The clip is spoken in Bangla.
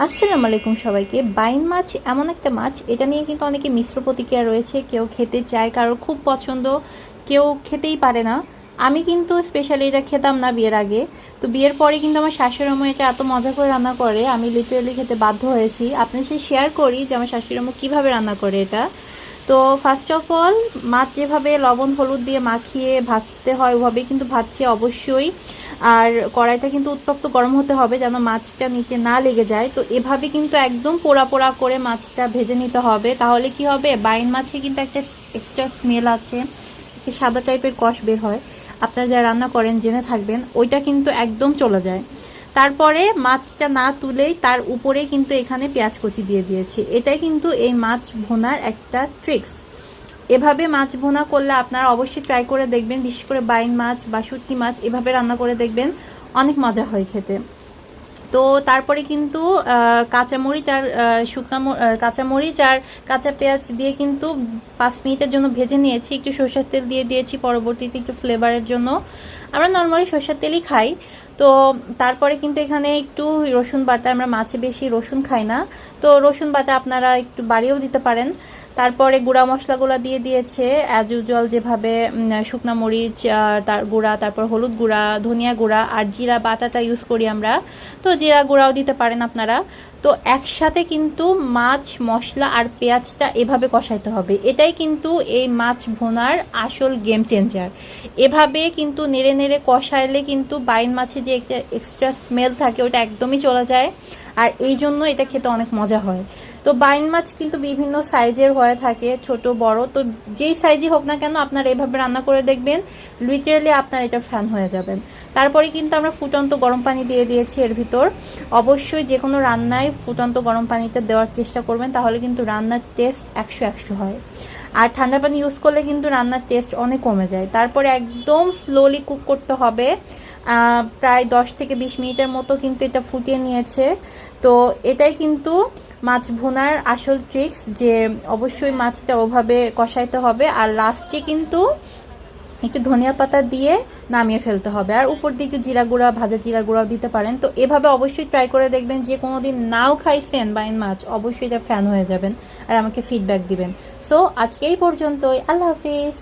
আসসালামু আলাইকুম সবাইকে। বাইন মাছ এমন একটা মাছ, এটা নিয়ে কিন্তু অনেকে মিশ্র প্রতিক্রিয়া রয়েছে। কেউ খেতে চায়, কারোর খুব পছন্দ, কেউ খেতেই পারে না। আমি কিন্তু স্পেশালি এটা খেতাম না বিয়ের আগে। তো বিয়ের পরে কিন্তু আমার শাশুড়ি আম্মু এটা এত মজা করে রান্না করে, আমি লিটারেলি খেতে বাধ্য হয়েছি। আপনার সাথে শেয়ার করি যে আমার শাশুড়ি আম্মু কীভাবে রান্না করে এটা। তো ফার্স্ট অফ অল, মাছ যেভাবে লবণ হলুদ দিয়ে মাখিয়ে ভাজতে হয় ওভাবেই কিন্তু ভাজছে অবশ্যই। আর কড়াইটা কিন্তু উত্তপ্ত গরম হতে হবে যেন মাছটা নিচে না লেগে যায়। তো এভাবে কিন্তু একদম পোড়া পোড়া করে মাছটা ভেজে নিতে হবে। তাহলে কি হবে, বাইন মাছে কিন্তু একটা এক্সট্রা স্মেল আছে, একটা সাদা টাইপের কষ বের হয়। আপনারা যারা রান্না করেন জেনে থাকবেন, ওইটা কিন্তু একদম চলে যায়। তারপরে মাছটা না তুলেই তার উপরে কিন্তু এখানে পেঁয়াজ কুচি দিয়ে দিয়েছি। এটাই কিন্তু এই মাছ ভুনার একটা ট্রিক্স। এভাবে মাছ ভুনা করলে আপনারা অবশ্যই ট্রাই করে দেখবেন, বিশেষ করে বাইন মাছ বা শুটকি মাছ এভাবে রান্না করে দেখবেন, অনেক মজা হয় খেতে। তো তারপরে কিন্তু কাঁচামরিচ আর কাঁচামরিচ আর কাঁচা পেঁয়াজ দিয়ে কিন্তু 5 মিনিটের জন্য ভেজে নিয়েছি। একটু সরষের তেল দিয়ে দিয়েছি পরবর্তীতে একটু ফ্লেভারের জন্য। আমরা নর্মালি সরষের তেলই খাই। তো তারপরে কিন্তু এখানে একটু রসুন বাটা, আমরা মাছে বেশি রসুন খাই না, তো রসুন বাটা আপনারা একটু বাড়িয়েও দিতে পারেন। তারপরে গুঁড়া মশলাগুলো দিয়ে দিয়েছে অ্যাজ ইউজুয়াল, যেভাবে শুকনা মরিচ তার গুঁড়া, তারপর হলুদ গুঁড়া, ধনিয়া গুঁড়া আর জিরা বাটাটা ইউজ করি আমরা, তো জিরা গুঁড়াও দিতে পারেন আপনারা। তো একসাথে কিন্তু মাছ মশলা আর পেঁয়াজটা এভাবে কষাইতে হবে। এটাই কিন্তু এই মাছ ভুনার আসল গেম চেঞ্জার। এভাবে কিন্তু নেড়ে নেড়ে কষাইলে কিন্তু বাইন মাছে যে একটা এক্সট্রা স্মেল থাকে ওটা একদমই চলে যায়। আর এই জন্য এটা খেতে অনেক মজা হয়। তো বাইন মাছ কিন্তু বিভিন্ন সাইজের হয়ে থাকে, ছোট বড়, তো যেই সাইজই হোক না কেন আপনারা এভাবে রান্না করে দেখবেন, লিটারেলি আপনার এটা ফ্যান হয়ে যাবেন। তারপরে কিন্তু আমরা ফুটন্ত গরম পানি দিয়ে দিয়েছি এর ভিতর। অবশ্যই যে কোনো রান্নায় ফুটন্ত গরম পানিটা দেওয়ার চেষ্টা করবেন, তাহলে কিন্তু রান্নার টেস্ট 100 হয়। আর ঠান্ডা পানি ইউজ করলে কিন্তু রান্নার টেস্ট অনেক কমে যায়। তারপরে একদম স্লোলি কুক করতে হবে, প্রায় 10 থেকে 20 মিনিটের মতো কিন্তু এটা ফুটিয়ে নিয়েছে। তো এটাই কিন্তু মাছ ভুনার আসল ট্রিক্স, যে অবশ্যই মাছটা ওভাবে কষাইতে হবে। আর লাস্টে কিন্তু একটু ধনিয়া পাতা দিয়ে নামিয়ে ফেলতে হবে, আর উপর দিয়ে একটু জিরা গুঁড়া, ভাজা জিরা গুঁড়াও দিতে পারেন। তো এভাবে অবশ্যই ট্রাই করে দেখবেন, যে কোনো দিন নাও খাইছেন বাইন মাছ, অবশ্যই এটা ফ্যান হয়ে যাবেন আর আমাকে ফিডব্যাক দিবেন। সো আজকে এই পর্যন্তই, আল্লাহ হাফিজ।